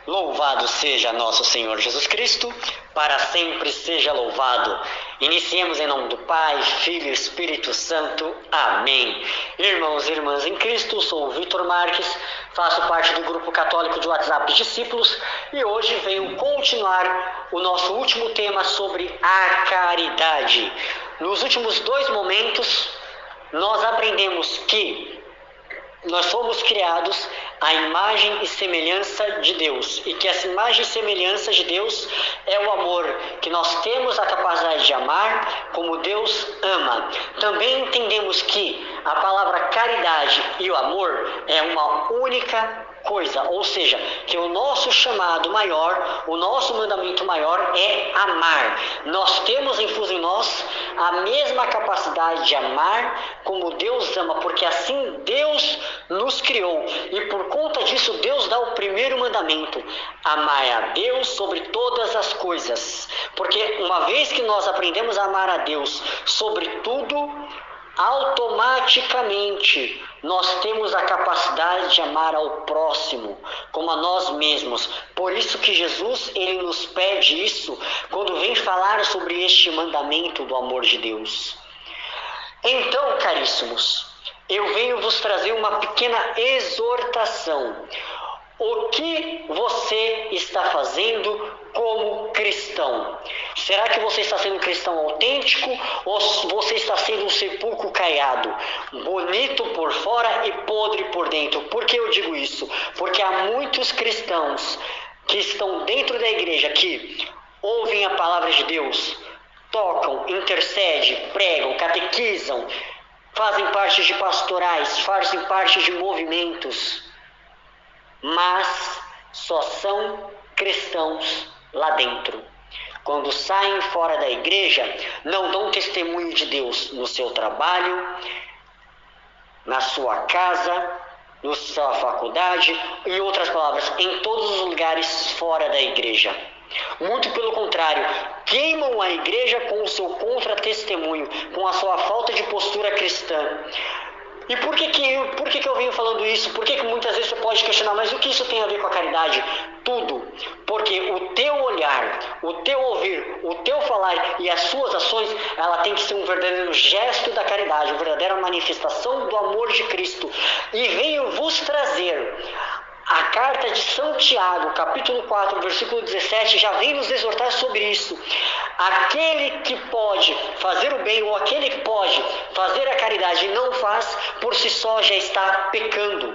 Louvado seja nosso Senhor Jesus Cristo, para sempre seja louvado. Iniciemos em nome do Pai, Filho e Espírito Santo. Amém. Irmãos e irmãs em Cristo, sou o Vitor Marques, faço parte do grupo católico de WhatsApp Discípulos e hoje venho continuar o nosso último tema sobre a caridade. Nos últimos 2 momentos, nós aprendemos que nós fomos criados à imagem e semelhança de Deus, e que essa imagem e semelhança de Deus é o amor, que nós temos a capacidade de amar como Deus ama. Também entendemos que a palavra caridade e o amor é uma única coisa, ou seja, que o nosso chamado maior, o nosso mandamento maior é amar. Nós temos infuso em nós a mesma capacidade de amar como Deus ama, porque assim Deus nos criou, e por conta disso Deus dá o primeiro mandamento: amar a Deus sobre todas as coisas, porque uma vez que nós aprendemos a amar a Deus sobre tudo, automaticamente nós temos a capacidade de amar ao próximo como a nós mesmos. Por isso que Jesus, ele nos pede isso quando vem falar sobre este mandamento do amor de Deus. Então, caríssimos, eu venho vos trazer uma pequena exortação. O que você está fazendo como cristão? Será que você está sendo um cristão autêntico ou você está sendo um sepulcro caiado, bonito por fora e podre por dentro? Por que eu digo isso? Porque há muitos cristãos que estão dentro da igreja, que ouvem a palavra de Deus, tocam, intercedem, pregam, catequizam, fazem parte de pastorais, fazem parte de movimentos, mas só são cristãos lá dentro. Quando saem fora da igreja, não dão testemunho de Deus no seu trabalho, na sua casa, na sua faculdade, em outras palavras, em todos os lugares fora da igreja. Muito pelo contrário, queimam a igreja com o seu contra-testemunho, com a sua falta de postura cristã. E por que eu venho falando isso? Por que muitas vezes você pode questionar, mas o que isso tem a ver com a caridade? Tudo. Porque o teu olhar, o teu ouvir, o teu falar e as suas ações, ela tem que ser um verdadeiro gesto da caridade, uma verdadeira manifestação do amor de Cristo. E venho vos trazer a carta de São Tiago, capítulo 4, versículo 17, já vem nos exortar sobre isso. Aquele que pode fazer o bem, ou aquele que pode fazer a caridade e não faz, por si só já está pecando.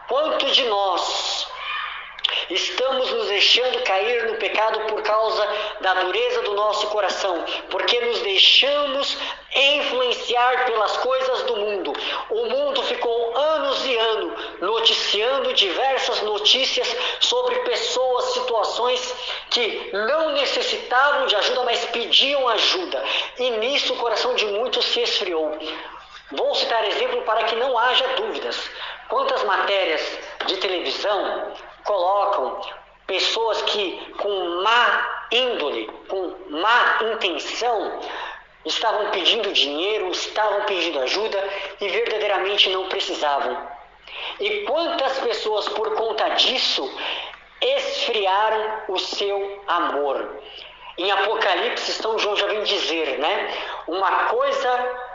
Quanto de nós estamos nos deixando cair no pecado por causa da dureza do nosso coração, porque nos deixamos influenciar pelas coisas do mundo. O mundo ficou anos e anos noticiando diversas notícias sobre pessoas, situações que não necessitavam de ajuda, mas pediam ajuda, e nisso o coração de muitos se esfriou. Vou citar exemplo para que não haja dúvidas. Quantas matérias de televisão colocam pessoas que com má índole, com má intenção, estavam pedindo dinheiro, estavam pedindo ajuda e verdadeiramente não precisavam. E quantas pessoas por conta disso esfriaram o seu amor. Em Apocalipse, São João já vem dizer, uma coisa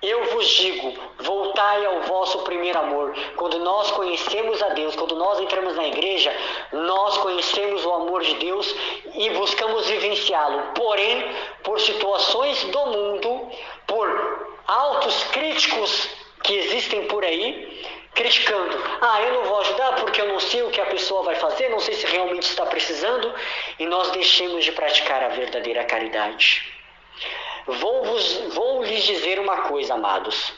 eu vos digo, voltai ao vosso primeiro amor. Quando nós conhecemos a Deus, quando nós entramos na igreja, nós conhecemos o amor de Deus e buscamos vivenciá-lo. Porém, por situações do mundo, por autos críticos que existem por aí, criticando. Eu não vou ajudar porque eu não sei o que a pessoa vai fazer, não sei se realmente está precisando, e nós deixemos de praticar a verdadeira caridade. Vou lhes dizer uma coisa, amados.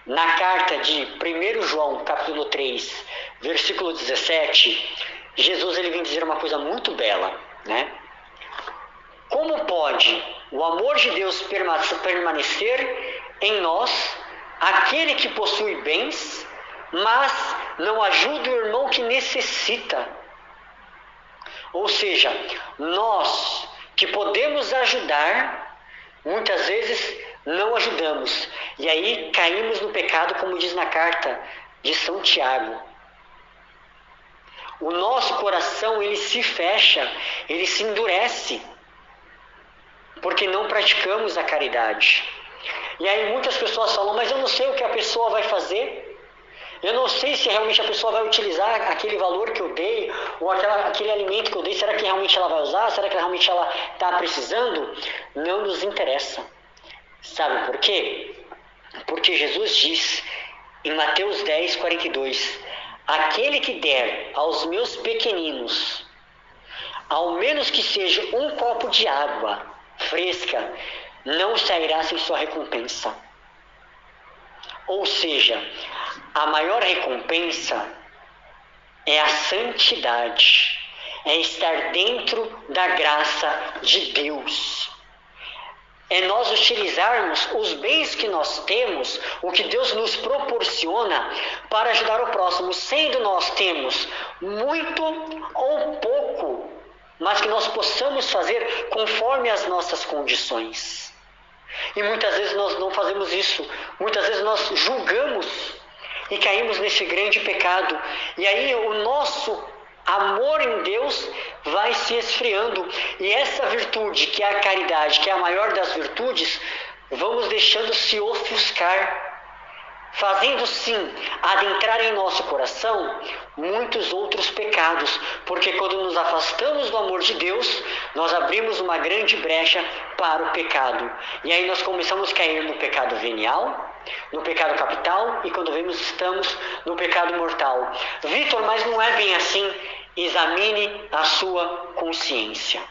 Na carta de 1 João, capítulo 3, versículo 17, Jesus ele vem dizer uma coisa muito bela, Como pode o amor de Deus permanecer em nós, aquele que possui bens, mas não ajuda o irmão que necessita? Ou seja, nós que podemos ajudar, muitas vezes não ajudamos. E aí caímos no pecado, como diz na carta de São Tiago. o nosso coração ele se fecha, ele se endurece, porque não praticamos a caridade. E aí muitas pessoas falam, mas eu não sei o que a pessoa vai fazer, eu não sei se realmente a pessoa vai utilizar aquele valor que eu dei, ou aquele alimento que eu dei, será que realmente ela vai usar, será que realmente ela está precisando? Não nos interessa. Sabe por quê? Porque Jesus diz em Mateus 10, 42, aquele que der aos meus pequeninos, ao menos que seja um copo de água fresca, não sairá sem sua recompensa. Ou seja, a maior recompensa é a santidade, é estar dentro da graça de Deus. É nós utilizarmos os bens que nós temos, o que Deus nos proporciona para ajudar o próximo, sendo nós temos muito ou pouco, mas que nós possamos fazer conforme as nossas condições. E muitas vezes nós não fazemos isso, muitas vezes nós julgamos e caímos nesse grande pecado. E aí o nosso amor em Deus vai se esfriando. E essa virtude, que é a caridade, que é a maior das virtudes, vamos deixando se ofuscar, fazendo sim adentrar em nosso coração muitos outros pecados, porque quando nos afastamos do amor de Deus, nós abrimos uma grande brecha para o pecado, e aí nós começamos a cair no pecado venial, no pecado capital, e quando vemos estamos no pecado mortal. Vitor, mas não é bem assim. Examine a sua consciência.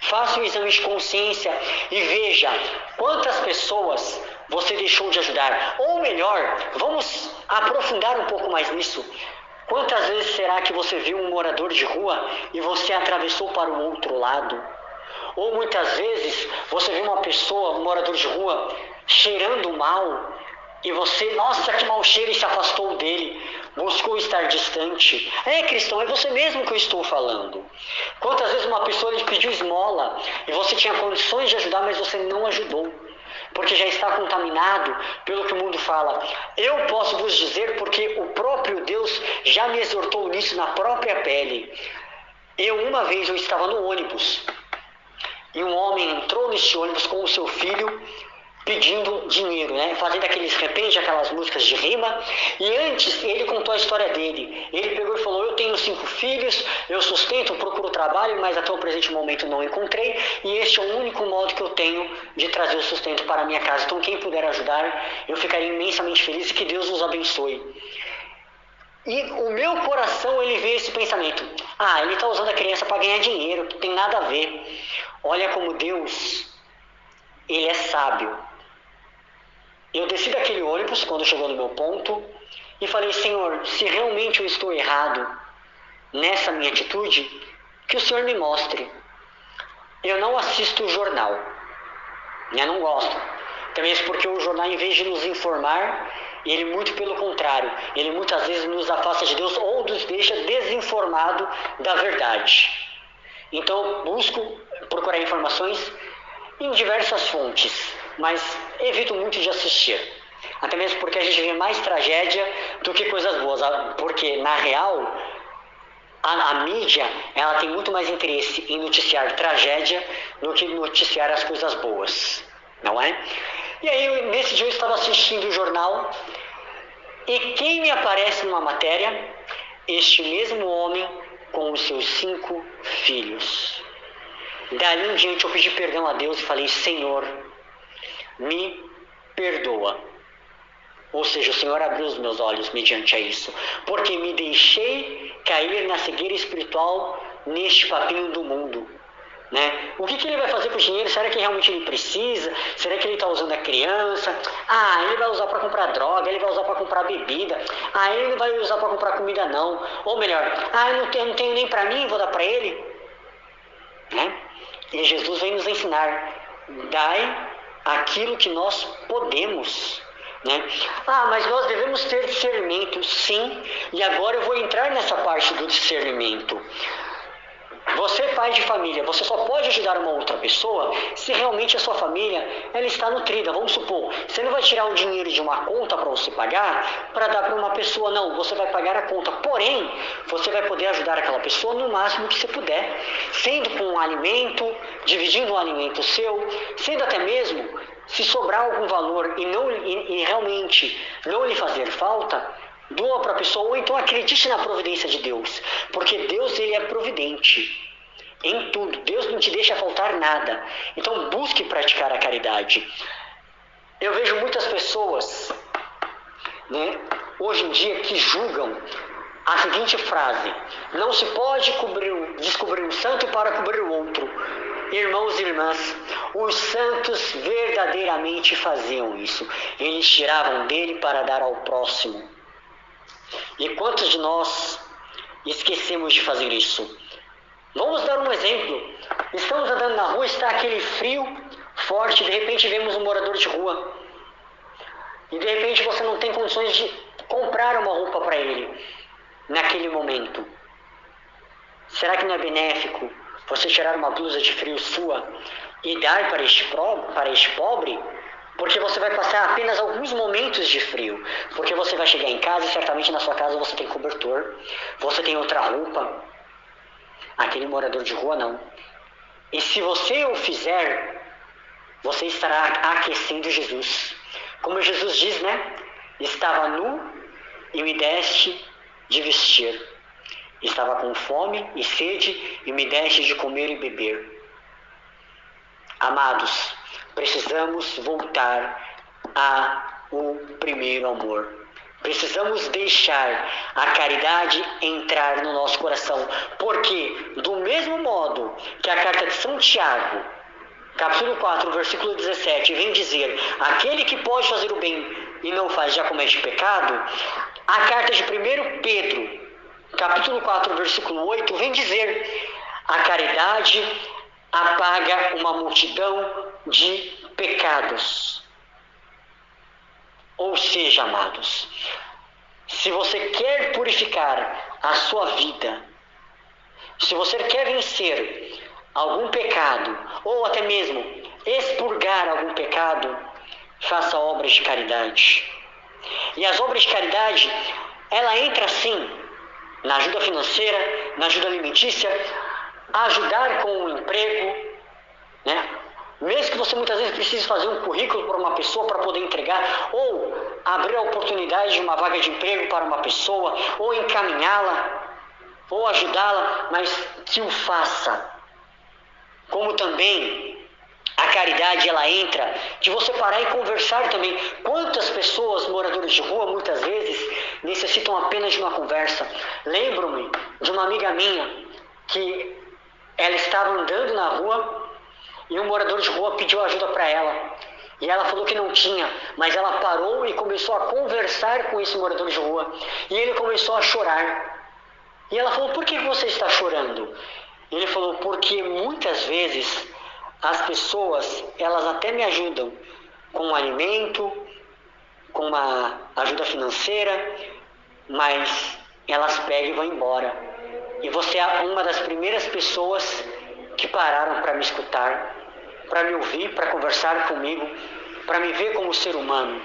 Faça um exame de consciência e veja quantas pessoas você deixou de ajudar. Ou melhor, vamos aprofundar um pouco mais nisso. Quantas vezes será que você viu um morador de rua e você atravessou para o outro lado? Ou muitas vezes você viu uma pessoa, um morador de rua, cheirando mal e você, nossa, que mau cheiro, e se afastou dele, buscou estar distante. É, cristão, é você mesmo que eu estou falando. Quantas vezes uma pessoa lhe pediu esmola e você tinha condições de ajudar, mas você não ajudou, porque já está contaminado pelo que o mundo fala. Eu posso vos dizer, porque o próprio Deus já me exortou nisso na própria pele. Uma vez eu estava no ônibus e um homem entrou nesse ônibus com o seu filho pedindo dinheiro, né? Fazendo aqueles repente, aquelas músicas de rima. E antes ele contou a história dele. Ele pegou e falou: eu tenho 5 filhos, eu sustento, procuro trabalho, mas até o presente momento não encontrei, e este é o único modo que eu tenho de trazer o sustento para a minha casa. Então quem puder ajudar, eu ficaria imensamente feliz, e que Deus os abençoe. E o meu coração, ele vê esse pensamento: ele está usando a criança para ganhar dinheiro, não tem nada a ver. Olha como Deus, ele é sábio. Eu desci daquele ônibus quando chegou no meu ponto e falei: Senhor, se realmente eu estou errado nessa minha atitude, que o Senhor me mostre. Eu não assisto o jornal, eu não gosto. Também porque o jornal, em vez de nos informar, ele muito pelo contrário, ele muitas vezes nos afasta de Deus ou nos deixa desinformado da verdade. Então busco procurar informações em diversas fontes, mas evito muito de assistir, até mesmo porque a gente vê mais tragédia do que coisas boas, porque na real a mídia, ela tem muito mais interesse em noticiar tragédia do que noticiar as coisas boas, não é? E aí nesse dia eu estava assistindo o jornal e quem me aparece numa matéria? Este mesmo homem com os seus 5 filhos. Dali em diante eu pedi perdão a Deus e falei: Senhor, me perdoa. Ou seja, o Senhor abriu os meus olhos mediante a isso, porque me deixei cair na cegueira espiritual neste papinho do mundo, né? O que ele vai fazer com o dinheiro? Será que realmente ele precisa? Será que ele está usando a criança? Ele vai usar para comprar droga, ele vai usar para comprar bebida, ele não vai usar para comprar comida não. Ou melhor, eu não tenho nem para mim, vou dar para ele, né? E Jesus vem nos ensinar: dai aquilo que nós podemos, né? Mas nós devemos ter discernimento, sim. E agora eu vou entrar nessa parte do discernimento. Você, pai de família, você só pode ajudar uma outra pessoa se realmente a sua família ela está nutrida. Vamos supor, você não vai tirar o dinheiro de uma conta para você pagar para dar para uma pessoa, não. Você vai pagar a conta. Porém, você vai poder ajudar aquela pessoa no máximo que você puder, sendo com um alimento, dividindo um alimento seu, sendo até mesmo, se sobrar algum valor e realmente não lhe fazer falta, doa para a pessoa, ou então acredite na providência de Deus, porque Deus ele é providente em tudo, Deus não te deixa faltar nada, então busque praticar a caridade. Eu vejo muitas pessoas, né, hoje em dia que julgam a seguinte frase: não se pode descobrir um santo para cobrir o outro. Irmãos e irmãs, os santos verdadeiramente faziam isso, eles tiravam dele para dar ao próximo. E quantos de nós esquecemos de fazer isso? Vamos dar um exemplo. Estamos andando na rua, está aquele frio forte, de repente vemos um morador de rua. E de repente você não tem condições de comprar uma roupa para ele naquele momento. Será que não é benéfico você tirar uma blusa de frio sua e dar para este pobre? Porque você vai passar apenas alguns momentos de frio. Porque você vai chegar em casa e certamente na sua casa você tem cobertor. Você tem outra roupa. Aquele morador de rua não. E se você o fizer, você estará aquecendo Jesus. Como Jesus diz, né? Estava nu e me deste de vestir. Estava com fome e sede e me deste de comer e beber. Amados, precisamos voltar ao primeiro amor. Precisamos deixar a caridade entrar no nosso coração. Porque, do mesmo modo que a carta de São Tiago, capítulo 4, versículo 17, vem dizer: aquele que pode fazer o bem e não faz, já comete pecado. A carta de 1 Pedro, capítulo 4, versículo 8, vem dizer: a caridade apaga uma multidão de pecados. Ou seja, amados, se você quer purificar a sua vida, se você quer vencer algum pecado, ou até mesmo expurgar algum pecado, faça obras de caridade. E as obras de caridade, ela entra sim na ajuda financeira, na ajuda alimentícia, ajudar com o emprego, né? Mesmo que você muitas vezes precise fazer um currículo para uma pessoa para poder entregar, ou abrir a oportunidade de uma vaga de emprego para uma pessoa, ou encaminhá-la, ou ajudá-la, mas que o faça. Como também a caridade ela entra de você parar e conversar também. Quantas pessoas, moradores de rua, muitas vezes necessitam apenas de uma conversa. Lembro-me de uma amiga minha que ela estava andando na rua e um morador de rua pediu ajuda para ela. E ela falou que não tinha, mas ela parou e começou a conversar com esse morador de rua. E ele começou a chorar. E ela falou: por que você está chorando? Ele falou: porque muitas vezes as pessoas, elas até me ajudam com um alimento, com uma ajuda financeira, mas elas pegam e vão embora. E você é uma das primeiras pessoas que pararam para me escutar, para me ouvir, para conversar comigo, para me ver como ser humano.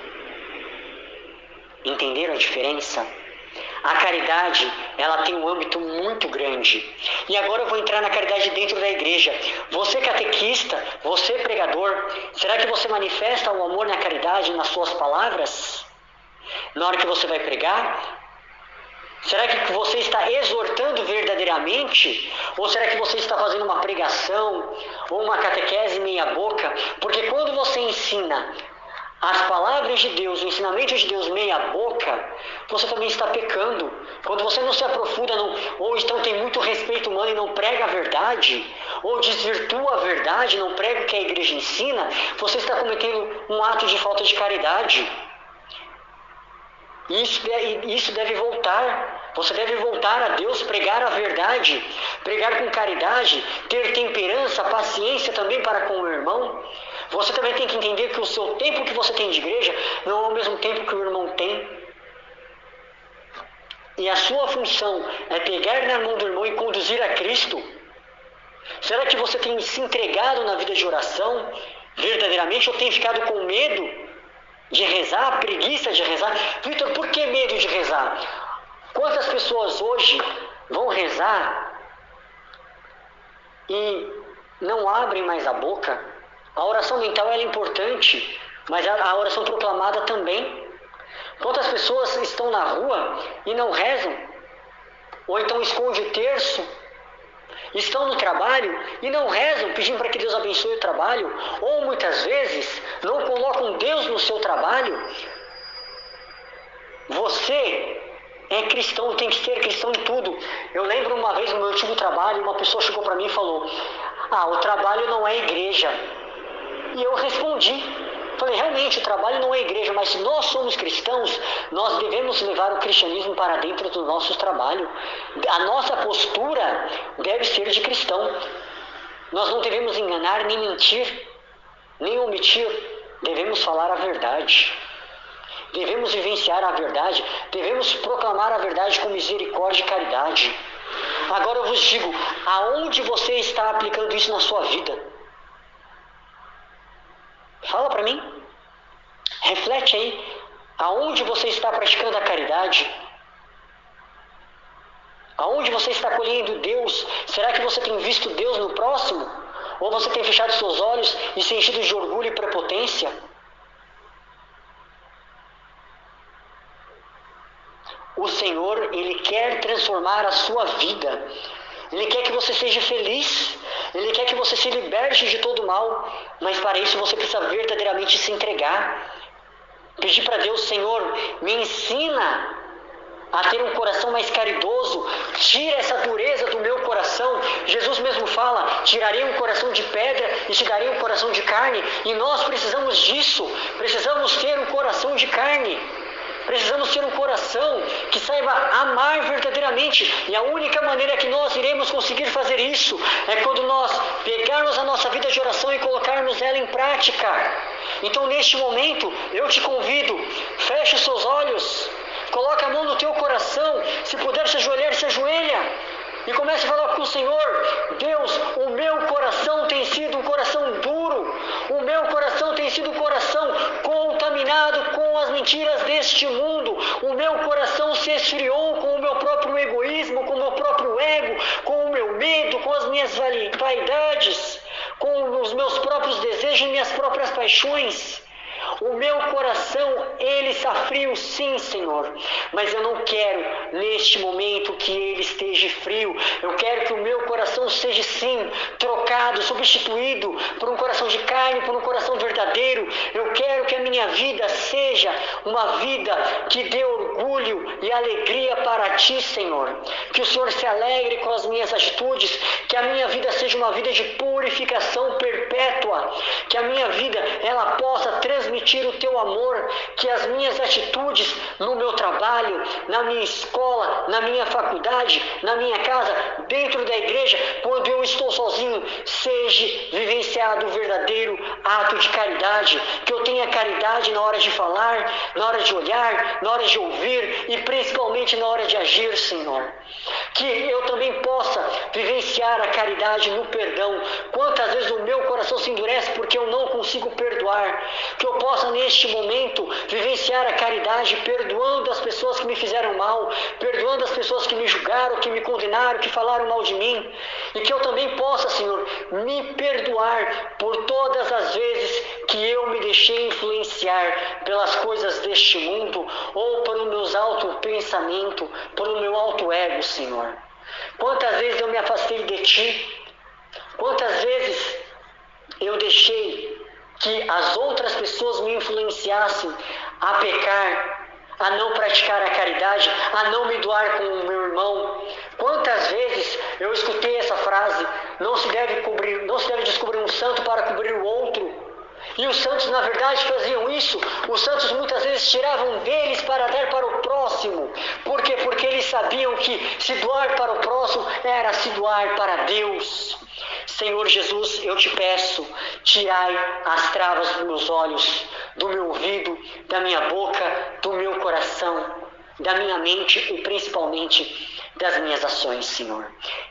Entenderam a diferença? A caridade, ela tem um âmbito muito grande. E agora eu vou entrar na caridade dentro da igreja. Você catequista, você pregador, será que você manifesta o amor na caridade nas suas palavras? Na hora que você vai pregar? Será que você está exortando verdadeiramente? Ou será que você está fazendo uma pregação ou uma catequese meia boca? Porque quando você ensina as palavras de Deus, o ensinamento de Deus meia boca, você também está pecando. Quando você não se aprofunda, ou então tem muito respeito humano e não prega a verdade, ou desvirtua a verdade, não prega o que a igreja ensina, você está cometendo um ato de falta de caridade. Isso deve voltar. Você deve voltar a Deus, pregar a verdade, pregar com caridade, ter temperança, paciência também para com o irmão. Você também tem que entender que o seu tempo que você tem de igreja não é o mesmo tempo que o irmão tem. E a sua função é pegar na mão do irmão e conduzir a Cristo. Será que você tem se entregado na vida de oração verdadeiramente ou tem ficado com medo de rezar, preguiça de rezar? Vitor, por que medo de rezar? Quantas pessoas hoje vão rezar e não abrem mais a boca? A oração mental ela é importante, mas a oração proclamada também. Quantas pessoas estão na rua e não rezam? Ou então esconde o terço? Estão no trabalho e não rezam, pedindo para que Deus abençoe o trabalho? Ou muitas vezes não colocam Deus no seu trabalho? Você é cristão, tem que ser cristão em tudo. Eu lembro uma vez no meu antigo trabalho, uma pessoa chegou para mim e falou: o trabalho não é igreja. E eu respondi, falei, realmente o trabalho não é igreja, mas se nós somos cristãos, nós devemos levar o cristianismo para dentro do nosso trabalho. A nossa postura deve ser de cristão. Nós não devemos enganar, nem mentir, nem omitir. Devemos falar a verdade. Devemos vivenciar a verdade. Devemos proclamar a verdade com misericórdia e caridade. Agora eu vos digo, aonde você está aplicando isso na sua vida? Fala para mim. Reflete aí. Aonde você está praticando a caridade? Aonde você está colhendo Deus? Será que você tem visto Deus no próximo? Ou você tem fechado seus olhos e se enchido de orgulho e prepotência? O Senhor, Ele quer transformar a sua vida. Ele quer que você seja feliz. Ele quer que você se liberte de todo mal. Mas para isso você precisa verdadeiramente se entregar. Pedir para Deus: Senhor, me ensina a ter um coração mais caridoso. Tira essa dureza do meu coração. Jesus mesmo fala: tirarei um coração de pedra e te darei um coração de carne. E nós precisamos disso. Precisamos ter um coração de carne. Precisamos ter um coração que saiba amar verdadeiramente. E a única maneira que nós iremos conseguir fazer isso é quando nós pegarmos a nossa vida de oração e colocarmos ela em prática. Então, neste momento, eu te convido, feche os seus olhos, coloque a mão no teu coração. Se puder se ajoelhar, se ajoelha. E comece a falar com o Senhor: Deus, o meu coração tem sido um coração duro. O meu coração tem sido um coração contaminado com as mentiras deste mundo. O meu coração se esfriou com o meu próprio egoísmo, com o meu próprio ego, com o meu medo, com as minhas vaidades, com os meus próprios desejos e minhas próprias paixões. O meu coração, ele está frio, sim, Senhor. Mas eu não quero, neste momento, que ele esteja frio. Eu quero que o meu coração seja, sim, trocado, substituído por um coração de carne, por um coração verdadeiro. Eu quero que a minha vida seja uma vida que dê orgulho e alegria para Ti, Senhor. Que o Senhor se alegre com as minhas atitudes. Que a minha vida seja uma vida de purificação perpétua. Que a minha vida, ela possa transmitir o Teu amor, que as minhas atitudes no meu trabalho, na minha escola, na minha faculdade, na minha casa, dentro da igreja, quando eu estou sozinho, seja vivenciado o verdadeiro ato de caridade, que eu tenha caridade na hora de falar, na hora de olhar, na hora de ouvir e principalmente na hora de agir, Senhor. Que eu também possa vivenciar a caridade no perdão. Quantas vezes o meu coração se endurece porque eu não consigo perdoar. Que eu possa neste momento vivenciar a caridade, perdoando as pessoas que me fizeram mal, perdoando as pessoas que me julgaram, que me condenaram, que falaram mal de mim. E que eu também possa, Senhor, me perdoar por todas as vezes que eu me deixei influenciar pelas coisas deste mundo ou pelo meu auto-pensamento, pelo meu auto-ego, Senhor. Quantas vezes eu me afastei de Ti? Quantas vezes eu deixei que as outras pessoas me influenciassem a pecar, a não praticar a caridade, a não me doar com o meu irmão? Quantas vezes eu escutei essa frase: não se deve descobrir um santo para cobrir o outro. E os santos, na verdade, faziam isso. Os santos muitas vezes tiravam deles para dar para o próximo. Por quê? Porque eles sabiam que se doar para o próximo era se doar para Deus. Senhor Jesus, eu te peço, tirai as travas dos meus olhos, do meu ouvido, da minha boca, do meu coração, da minha mente e principalmente das minhas ações, Senhor.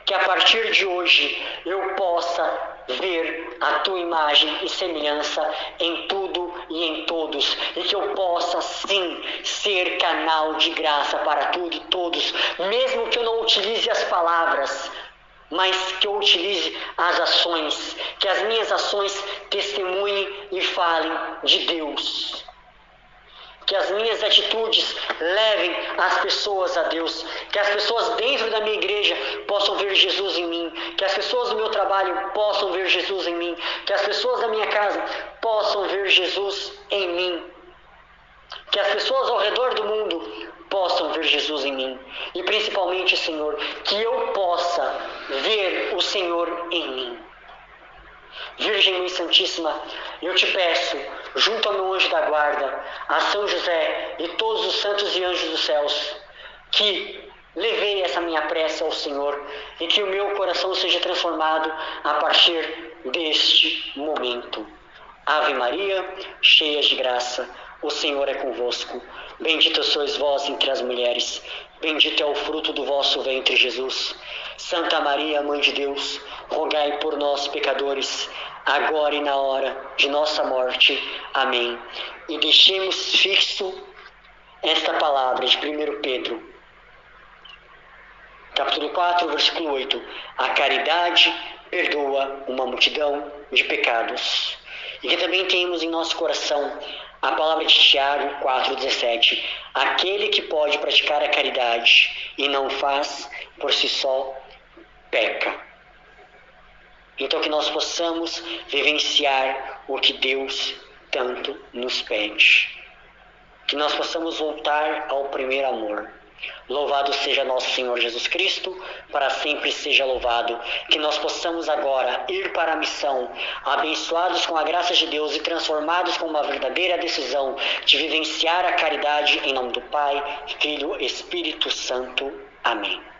que a partir de hoje eu possa ver a tua imagem e semelhança em tudo e em todos, e que eu possa sim ser canal de graça para tudo e todos, mesmo que eu não utilize as palavras, mas que eu utilize as ações, que as minhas ações testemunhem e falem de Deus. Que as minhas atitudes levem as pessoas a Deus. Que as pessoas dentro da minha igreja possam ver Jesus em mim. Que as pessoas do meu trabalho possam ver Jesus em mim. Que as pessoas da minha casa possam ver Jesus em mim. Que as pessoas ao redor do mundo possam ver Jesus em mim. E principalmente, Senhor, que eu possa ver o Senhor em mim. Virgem Mãe Santíssima, eu te peço, junto ao meu anjo da guarda, a São José e todos os santos e anjos dos céus, que levei essa minha prece ao Senhor e que o meu coração seja transformado a partir deste momento. Ave Maria, cheia de graça, o Senhor é convosco. Bendita sois vós entre as mulheres, bendito é o fruto do vosso ventre, Jesus. Santa Maria, Mãe de Deus, rogai por nós, pecadores, agora e na hora de nossa morte. Amém. E deixemos fixo esta palavra de 1 Pedro, capítulo 4, versículo 8. A caridade perdoa uma multidão de pecados. E que também tenhamos em nosso coração a palavra de Tiago 4,17. Aquele que pode praticar a caridade e não faz, por si só, peca. Então que nós possamos vivenciar o que Deus tanto nos pede. Que nós possamos voltar ao primeiro amor. Louvado seja nosso Senhor Jesus Cristo, para sempre seja louvado. Que nós possamos agora ir para a missão, abençoados com a graça de Deus e transformados com uma verdadeira decisão de vivenciar a caridade em nome do Pai, Filho e Espírito Santo. Amém.